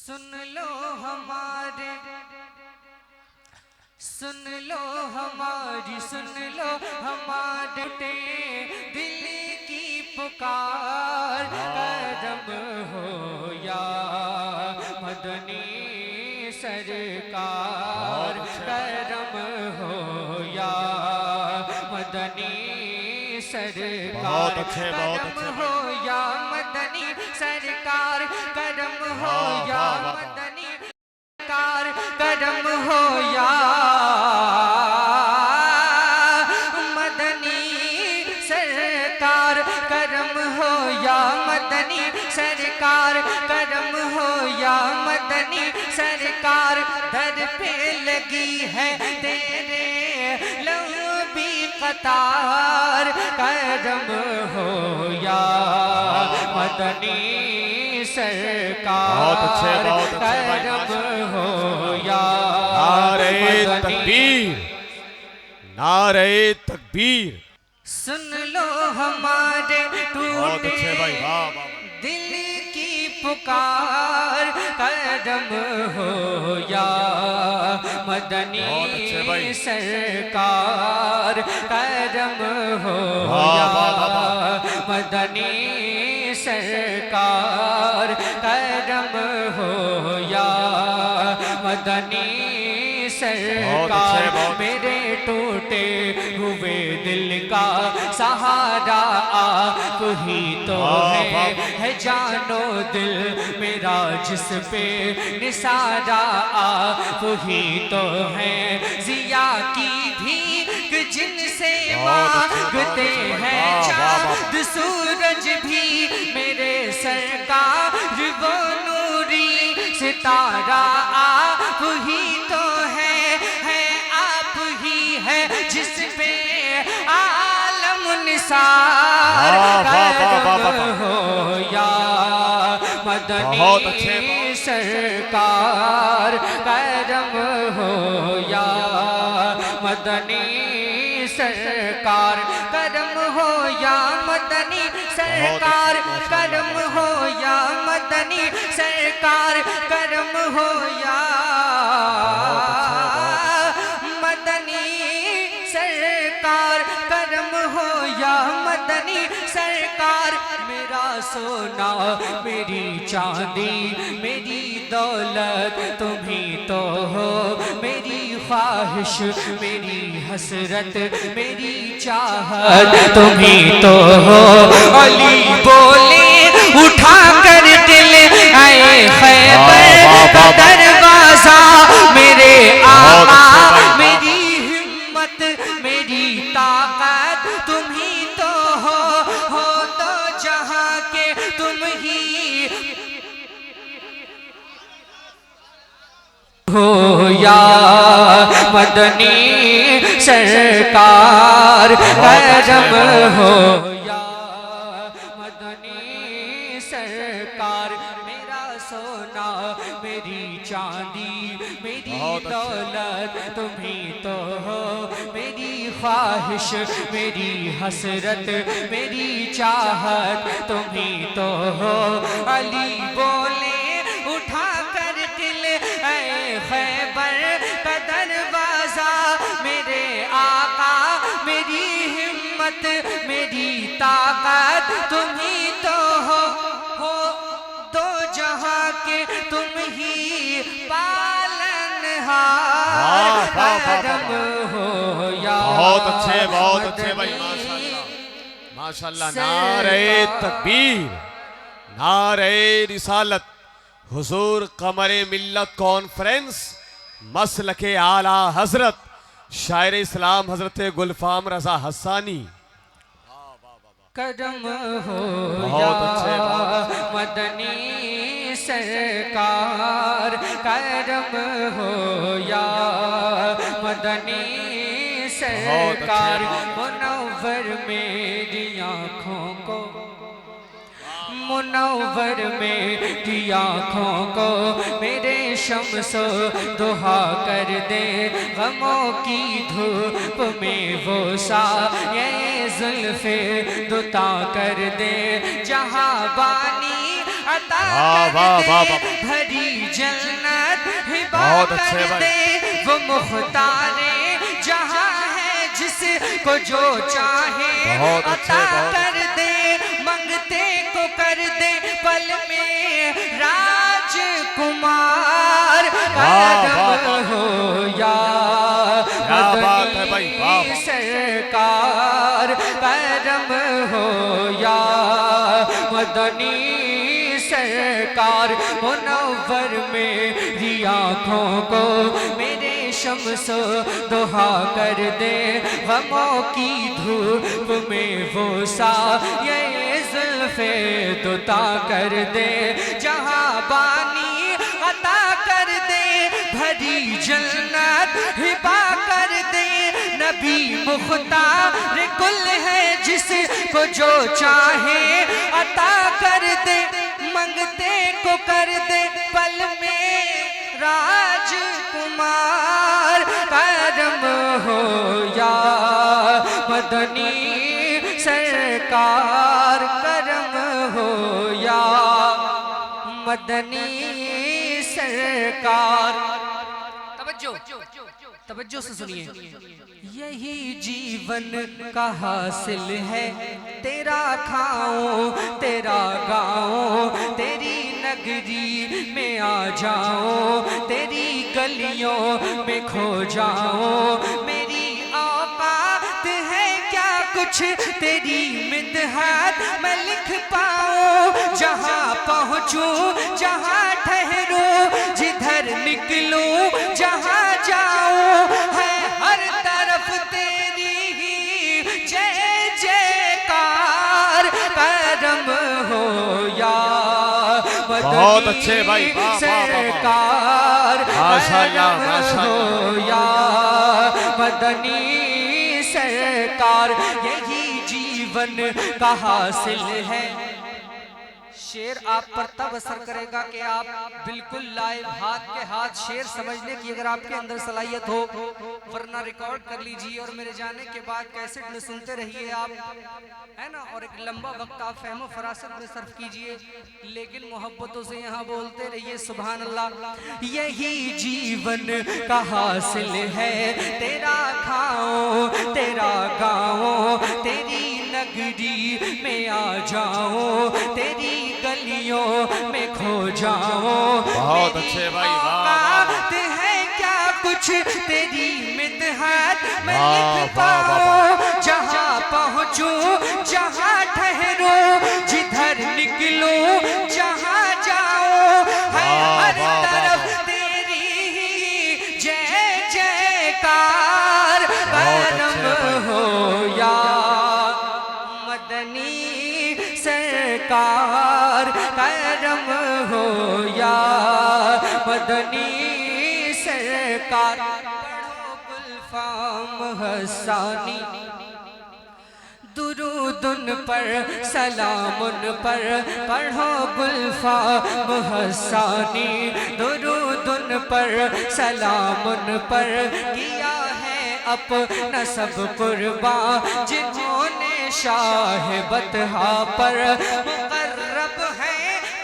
सुन लो हमारे, सुन लो हमारी, सुन लो हमारे दिल की पुकार। करम हो या मदनी सरकार, करम हो या मदनी सरकार, करम हो या मदनी सरकार, करम हो या मदनी सरकार, करम हो या मदनी सरकार, करम हो या मदनी सरकार, करम हो या मदनी सरकार। दर पे लगी है तेरे लंबी कतार, करम हो या मदनी सरकार, करम हो या नारे तकबीर, नारे तकबीर। सुन लो हमारे टूटे वाह। दिल की पुकार, करम हो या मदनी सरकार, करम हो या मदनी सरकार, करम हो या मदनी सरकार। मेरे टूटे हुए दिल का सहारा आप ही तो है जानो दिल मेरा जिस पे निसारा आप ही तो है। जिया की भीख जिनसे मांगते हैं चाँद सूरज भी, मेरे सरकार वो नूरी सितारा आप ही तो है आप ही है जिस पे आलम निसार। करम हो या मदनी सरकार, करम हो या मदनी सरकार, करम हो या मदनी सरकार, करम हो या मदनी सरकार, करम हो या मदनी सरकार, करम हो या मदनी सरकार। मेरा सोना मेरी चांदी मेरी दौलत तुम्ही तो हो, मेरी ख्वाहिश मेरी हसरत मेरी चाहत तुम्ही तो हो। अली बोले उठा कर दिल आए खैबर का दरवाजा, मेरे आका मेरी हिम्मत मेरी ताकत तुम ही तो हो तो जहां के तुम ही हो या मदनी सरकार, करम हो या मदनी सरकार। मेरा सोना मेरी चांदी मेरी दौलत तुम्ही तो हो, मेरी ख्वाहिश मेरी हसरत मेरी चाहत तुम्ही तो हो। अली बोले उठा कर दिल ऐ खैबर का दरवाजा, मेरे आका मेरी हिम्मत मेरी ताकत तुम्ही तो हो दो जहां के तुम ही पालनहार। करम हो या बहुत अच्छे भाई, माशाल्लाह माशाल्लाह। नारे तकबीर, नारे रिसालत। हुजूर कमरे मिल्लत कॉन्फ्रेंस मसलके आला हजरत शायर इस्लाम हजरत गुलफाम रजा हसानी। करम हो या मदनी सरकार, करम हो या मदनी सरकार। मुनव्वर मेरी आँखों को, मुनव्वर मेरी आँखों को मेरे शम्सो दुहा कर दे। गमों की धूप में वो साये जुल्फे दुता कर दे। जहाँ बानी अता वाह, कर वाह, दे, वाह, वाह। भरी जन्नत हिबा बहुत कर अच्छे भाई। दे। वो मुख्तारे जहां है जिसको जो चाहे बहुत अच्छे, अता बहुत कर दे, मंगते को कर दे पल में राजकुमार। वाह, करम वाह, वाह। हो या क्या बात है भाई, वाह, मदनी वाह। सरकार, करम हो या मदनी सरकार। मुनव्वर मेरी आँखों को मेरे शम्सो दुहा कर दे, गमों की धूप में वो सा ये जुल्फे दुता कर दे। जहाँ बानी अता कर दे, भरी जन्नत हिबा कर दे। नबी मुख्तार कुल है जिसको जो चाहे अता कर दे, मंगते को कर दे पल में राजकुमार। करम हो या मदनी सरकार, करम हो या मदनी सरकार। तवज्जो से सुनिए। यही जीवन का हासिल है, तेरा खाऊं तेरा गाऊं, तेरी नगरी में आ जाऊं, तेरी गलियों में खो जाऊं। मेरी औकात है क्या कुछ तेरी मिदहत मैं लिख पाऊं। जहां पहुंचूं जहां ठहरूं, जिधर निकलूं जहां जाऊं, है हर तरफ तेरी ही जय जयकार। करम हो या बहुत अच्छे भाई, वाह, वाह, वाह, वाह। सरकार, माशाअल्लाह, करम माशाअल्लाह। हो या मदनी सरकार। यही जीवन का हासिल है। शेर आप पर तब असर करेगा कि आप बिल्कुल लाइव हाथ के हाथ शेर समझने की अगर आपके अंदर सलाहियत हो, वरना रिकॉर्ड कर लीजिए और मेरे जाने के बाद कैसेट में सुनते रहिए आप, है ना। और एक लंबा वक्त आप फहमो फरासत में सर्फ कीजिए, लेकिन मोहब्बतों से यहाँ बोलते रहिए सुभान अल्लाह। यही जीवन का हासिल है, तेरा खाऊं तेरा गाऊं, तेरी नगरी में आ जाऊं, तेरी गलियों में खो जाऊं। बहुत अच्छे भाई, वाह, वाह, औकात है क्या कुछ तेरी मिदहत मैं वाह, लिख वाह, वाह, पाऊं। जहां पहुंचूं जहां ठहरूं, जिधर निकलूं जहां जाऊं, है वाह, हर वाह, वाह, तरफ वाह। तेरी ही जय जयकार। बहुत अच्छे करम भाई। हो या मदनी सरकार, करम हो या मदनी सरकार। पढ़ो गुलफाम हसानी, दुरूदुन पर सलामुन पर, पढ़ो गुलफाम हसानी, दुरूदुन पर सलामुन पर। किया है अपना सब कुर्बान जिन्होंने शाह बतहा पर। मुकर्रब है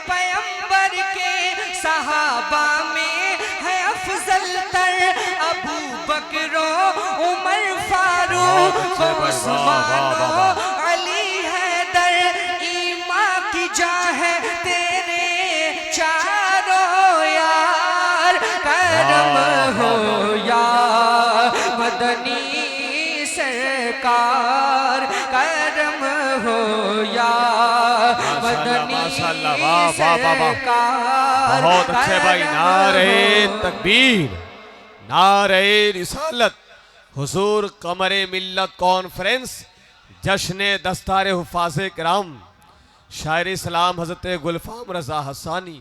पैगंबर के सहाबा में है अफजल तर, अबू बकरो उमर फारूक उस्मान अली हैदर। ईमा की जान है तेरे चारों यार। करम हो या मदनी सरकार, करम हो या मदनी माशाअल्लाह, वाह, वाह, वाह, वाह। सरकार। बहुत अच्छे भाई, नारे तकबीर, नारे रिसालत, हुजूर कमरे मिल्लत कॉन्फ्रेंस, जश्न दस्तार हुफाज़े किराम, शायर इस्लाम हज़रत गुलफाम रज़ा हसानी।